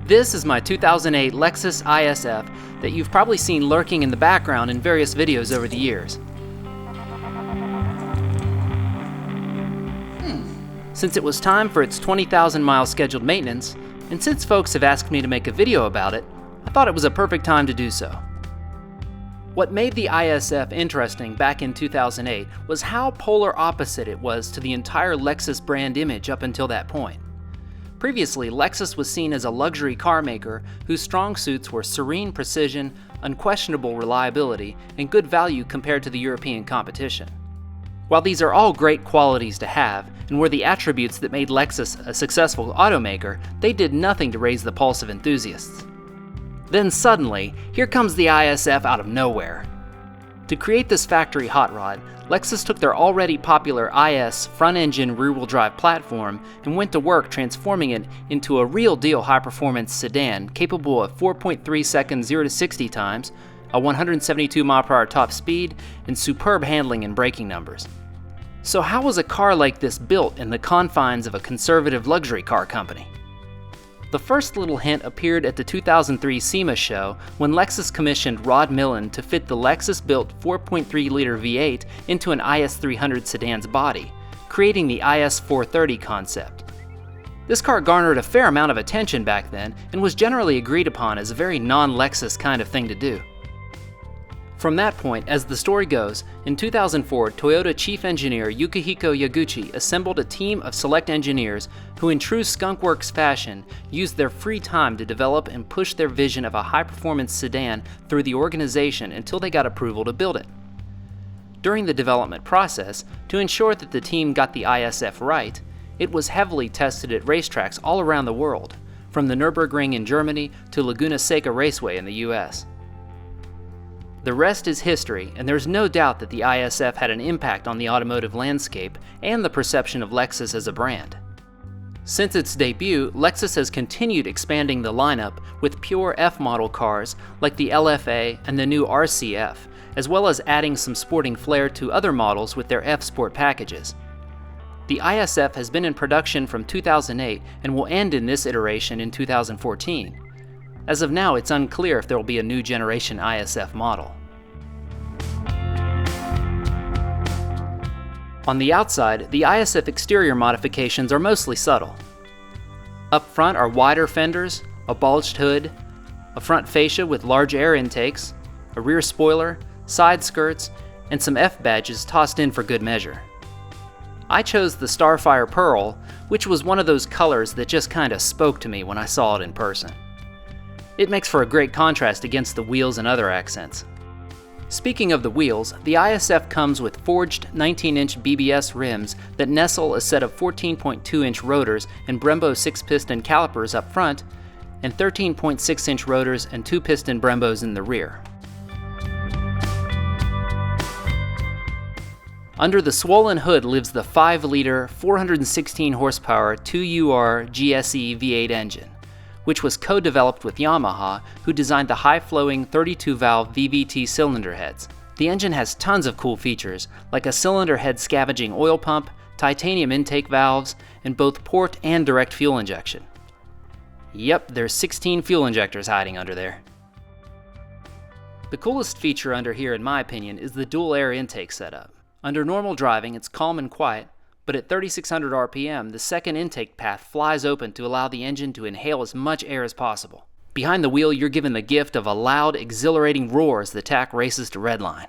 This is my 2008 Lexus ISF that you've probably seen lurking in the background in various videos over the years. Since it was time for its 20,000 mile scheduled maintenance, and since folks have asked me to make a video about it, I thought it was a perfect time to do so. What made the ISF interesting back in 2008 was how polar opposite it was to the entire Lexus brand image up until that point. Previously, Lexus was seen as a luxury car maker whose strong suits were serene precision, unquestionable reliability, and good value compared to the European competition. While these are all great qualities to have, and were the attributes that made Lexus a successful automaker, they did nothing to raise the pulse of enthusiasts. Then suddenly, here comes the ISF out of nowhere. To create this factory hot rod, Lexus took their already popular IS front-engine rear-wheel drive platform and went to work transforming it into a real-deal high-performance sedan capable of 4.3 second 0 to 60 times, a 172 mph top speed, and superb handling and braking numbers. So how was a car like this built in the confines of a conservative luxury car company? The first little hint appeared at the 2003 SEMA show when Lexus commissioned Rod Millen to fit the Lexus-built 4.3-liter V8 into an IS300 sedan's body, creating the IS430 concept. This car garnered a fair amount of attention back then and was generally agreed upon as a very non-Lexus kind of thing to do. From that point, as the story goes, in 2004, Toyota chief engineer Yukihiko Yaguchi assembled a team of select engineers who, in true skunkworks fashion, used their free time to develop and push their vision of a high-performance sedan through the organization until they got approval to build it. During the development process, to ensure that the team got the ISF right, it was heavily tested at racetracks all around the world, from the Nürburgring in Germany to Laguna Seca Raceway in the US. The rest is history, and there's no doubt that the ISF had an impact on the automotive landscape and the perception of Lexus as a brand. Since its debut, Lexus has continued expanding the lineup with pure F-model cars like the LFA and the new RCF, as well as adding some sporting flair to other models with their F-Sport packages. The ISF has been in production from 2008 and will end in this iteration in 2014. As of now, it's unclear if there will be a new generation ISF model. On the outside, the ISF exterior modifications are mostly subtle. Up front are wider fenders, a bulged hood, a front fascia with large air intakes, a rear spoiler, side skirts, and some F badges tossed in for good measure. I chose the Starfire Pearl, which was one of those colors that just kinda spoke to me when I saw it in person. It makes for a great contrast against the wheels and other accents. Speaking of the wheels, the ISF comes with forged 19-inch BBS rims that nestle a set of 14.2-inch rotors and Brembo 6-piston calipers up front, and 13.6-inch rotors and 2-piston Brembos in the rear. Under the swollen hood lives the 5-liter, 416-horsepower 2UR GSE V8 engine, which was co-developed with Yamaha, who designed the high-flowing 32-valve VVT cylinder heads. The engine has tons of cool features, like a cylinder head scavenging oil pump, titanium intake valves, and both port and direct fuel injection. Yep, there's 16 fuel injectors hiding under there. The coolest feature under here, in my opinion, is the dual air intake setup. Under normal driving, it's calm and quiet, but at 3,600 RPM, the second intake path flies open to allow the engine to inhale as much air as possible. Behind the wheel, you're given the gift of a loud, exhilarating roar as the TAC races to redline.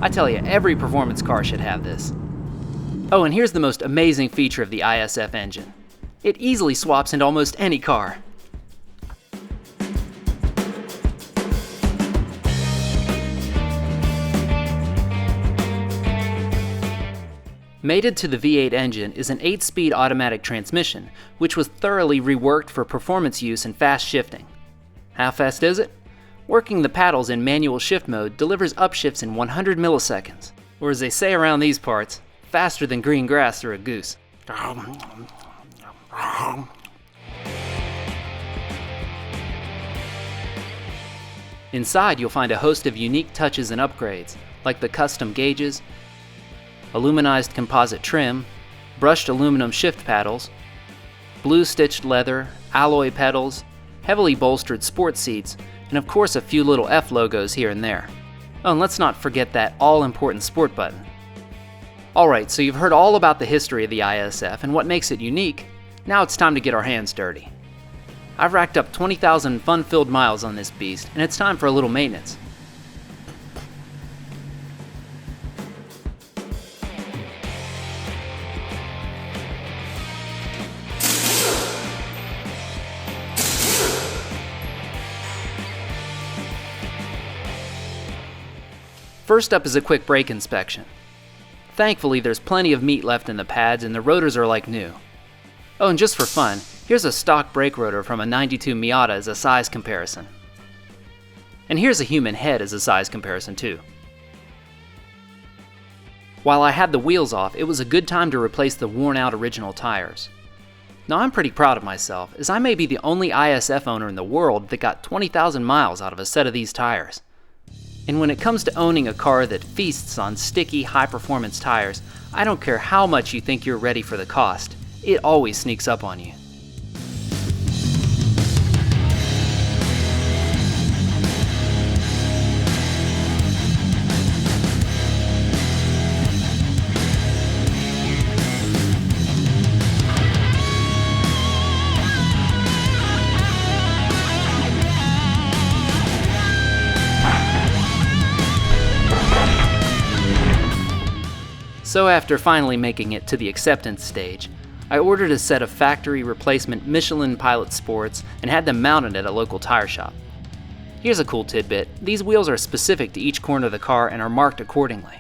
I tell you, every performance car should have this. Oh, and here's the most amazing feature of the ISF engine. It easily swaps into almost any car. Mated to the V8 engine is an 8-speed automatic transmission, which was thoroughly reworked for performance use and fast shifting. How fast is it? Working the paddles in manual shift mode delivers upshifts in 100 milliseconds, or as they say around these parts, faster than green grass through a goose. Inside, you'll find a host of unique touches and upgrades, like the custom gauges, aluminized composite trim, brushed aluminum shift paddles, blue stitched leather, alloy pedals, heavily bolstered sports seats, and of course a few little F logos here and there. Oh, and let's not forget that all-important sport button. Alright, so you've heard all about the history of the ISF and what makes it unique. Now it's time to get our hands dirty. I've racked up 20,000 fun-filled miles on this beast, and it's time for a little maintenance. First up is a quick brake inspection. Thankfully, there's plenty of meat left in the pads and the rotors are like new. Oh, and just for fun, here's a stock brake rotor from a 92 Miata as a size comparison. And here's a human head as a size comparison too. While I had the wheels off, it was a good time to replace the worn out original tires. Now I'm pretty proud of myself, as I may be the only ISF owner in the world that got 20,000 miles out of a set of these tires. And when it comes to owning a car that feasts on sticky, high-performance tires, I don't care how much you think you're ready for the cost, it always sneaks up on you. So after finally making it to the acceptance stage, I ordered a set of factory replacement Michelin Pilot Sports and had them mounted at a local tire shop. Here's a cool tidbit: these wheels are specific to each corner of the car and are marked accordingly.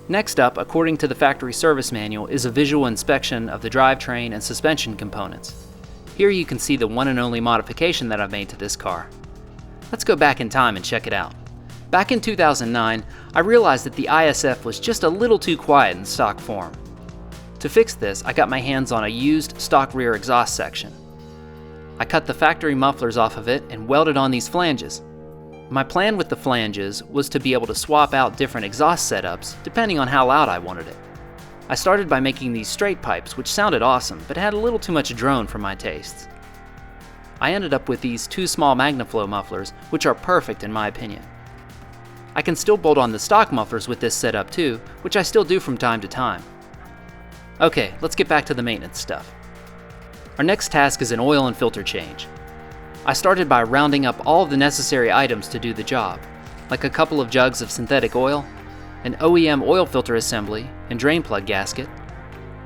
Next up, according to the factory service manual, is a visual inspection of the drivetrain and suspension components. Here you can see the one and only modification that I've made to this car. Let's go back in time and check it out. Back in 2009, I realized that the ISF was just a little too quiet in stock form. To fix this, I got my hands on a used stock rear exhaust section. I cut the factory mufflers off of it and welded on these flanges. My plan with the flanges was to be able to swap out different exhaust setups depending on how loud I wanted it. I started by making these straight pipes, which sounded awesome, but had a little too much drone for my tastes. I ended up with these two small MagnaFlow mufflers, which are perfect in my opinion. I can still bolt on the stock mufflers with this setup too, which I still do from time to time. Okay, let's get back to the maintenance stuff. Our next task is an oil and filter change. I started by rounding up all of the necessary items to do the job, like a couple of jugs of synthetic oil, an OEM oil filter assembly and drain plug gasket,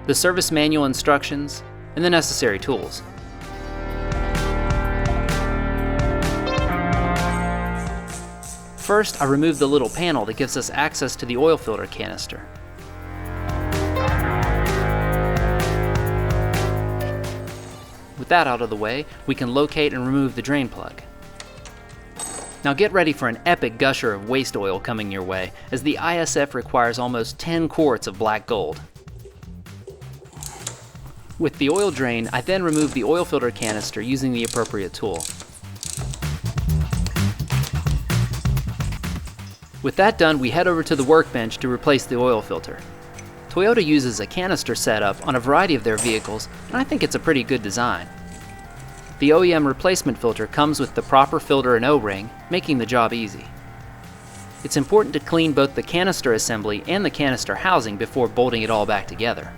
the service manual instructions, and the necessary tools. First, I removed the little panel that gives us access to the oil filter canister. With that out of the way, we can locate and remove the drain plug. Now get ready for an epic gusher of waste oil coming your way, as the ISF requires almost 10 quarts of black gold. With the oil drain, I then remove the oil filter canister using the appropriate tool. With that done, we head over to the workbench to replace the oil filter. Toyota uses a canister setup on a variety of their vehicles, and I think it's a pretty good design. The OEM replacement filter comes with the proper filter and O-ring, making the job easy. It's important to clean both the canister assembly and the canister housing before bolting it all back together.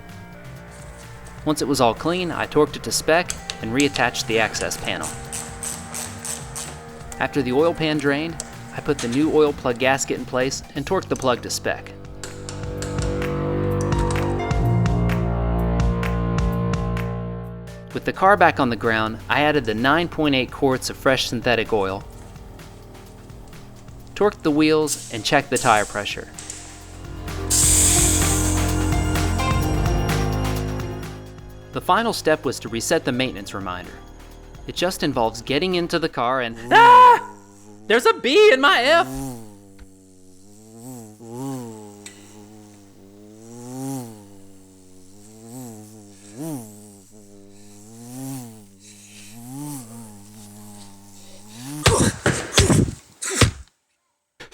Once it was all clean, I torqued it to spec and reattached the access panel. After the oil pan drained, I put the new oil plug gasket in place and torqued the plug to spec. With the car back on the ground, I added the 9.8 quarts of fresh synthetic oil, torqued the wheels, and checked the tire pressure. The final step was to reset the maintenance reminder. It just involves getting into the car and there's a B in my F!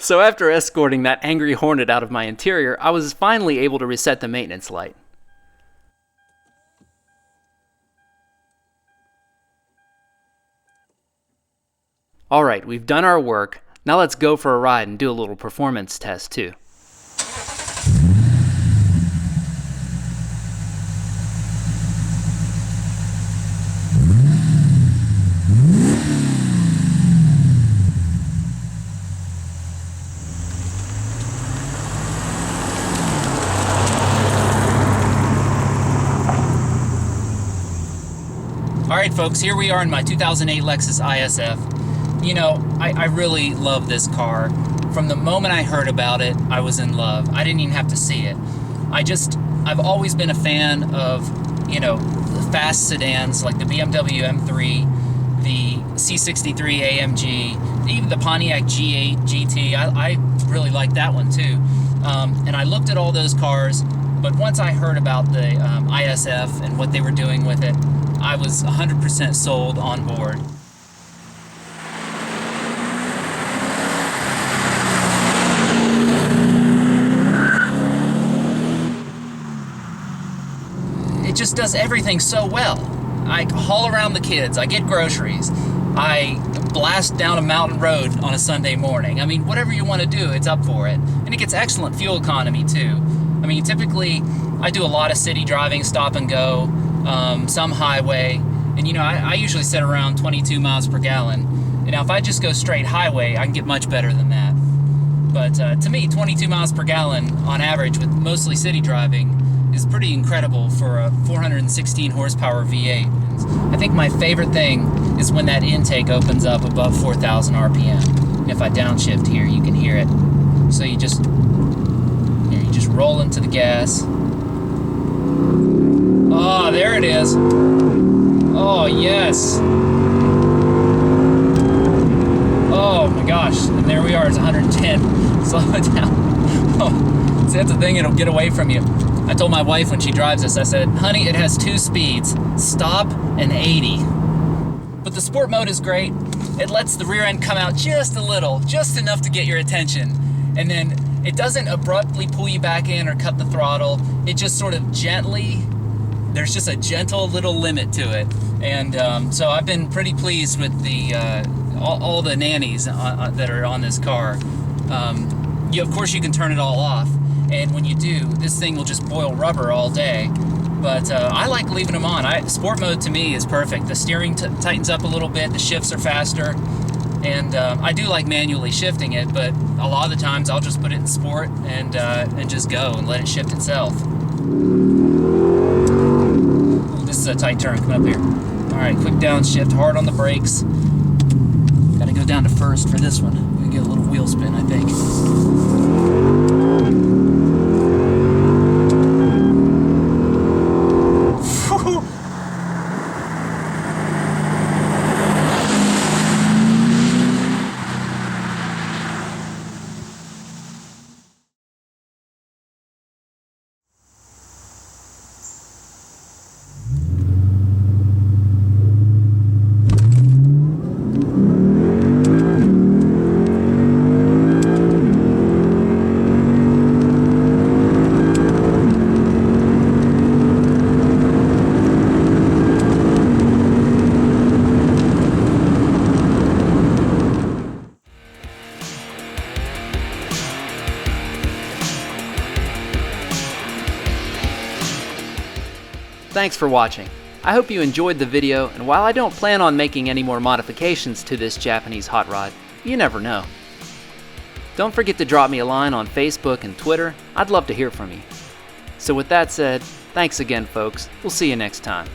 So after escorting that angry Hornet out of my interior, I was finally able to reset the maintenance light. Alright, we've done our work. Now let's go for a ride and do a little performance test too. Alright folks, here we are in my 2008 Lexus ISF. You know, I really love this car. From the moment I heard about it, I was in love. I didn't even have to see it. I've always been a fan of, you know, fast sedans like the BMW M3, the C63 AMG, even the Pontiac G8 GT. I really like that one too. And I looked at all those cars, but once I heard about the ISF and what they were doing with it, I was 100% sold on board. It just does everything so well. I haul around the kids, I get groceries, I blast down a mountain road on a Sunday morning. I mean, whatever you want to do, it's up for it. And it gets excellent fuel economy too. I mean, typically, I do a lot of city driving, stop and go, some highway, and you know, I usually sit around 22 miles per gallon. And now if I just go straight highway, I can get much better than that. But to me, 22 miles per gallon on average with mostly city driving is pretty incredible for a 416 horsepower V8. I think my favorite thing is when that intake opens up above 4,000 RPM. And if I downshift here, you can hear it. So you just roll into the gas. Oh, there it is. Oh, yes. Oh my gosh, and there we are, it's 110. Slow it down. Oh, see, that's the thing, it'll get away from you. I told my wife when she drives this, I said, honey, it has 2 speeds, stop and 80. But the sport mode is great. It lets the rear end come out just a little, just enough to get your attention. And then it doesn't abruptly pull you back in or cut the throttle. It just sort of gently, there's just a gentle little limit to it. And so I've been pretty pleased with the all the nannies that are on this car. Of course you can turn it all off. And when you do, this thing will just boil rubber all day. But I like leaving them on. Sport mode to me is perfect. The steering tightens up a little bit, the shifts are faster, and I do like manually shifting it, but a lot of the times I'll just put it in sport and just go and let it shift itself. Ooh, this is a tight turn coming up here. All right, quick downshift, hard on the brakes. Gotta go down to first for this one. We get a little wheel spin, I think. Thanks for watching. I hope you enjoyed the video, and while I don't plan on making any more modifications to this Japanese hot rod, you never know. Don't forget to drop me a line on Facebook and Twitter. I'd love to hear from you. So with that said, thanks again folks. We'll see you next time.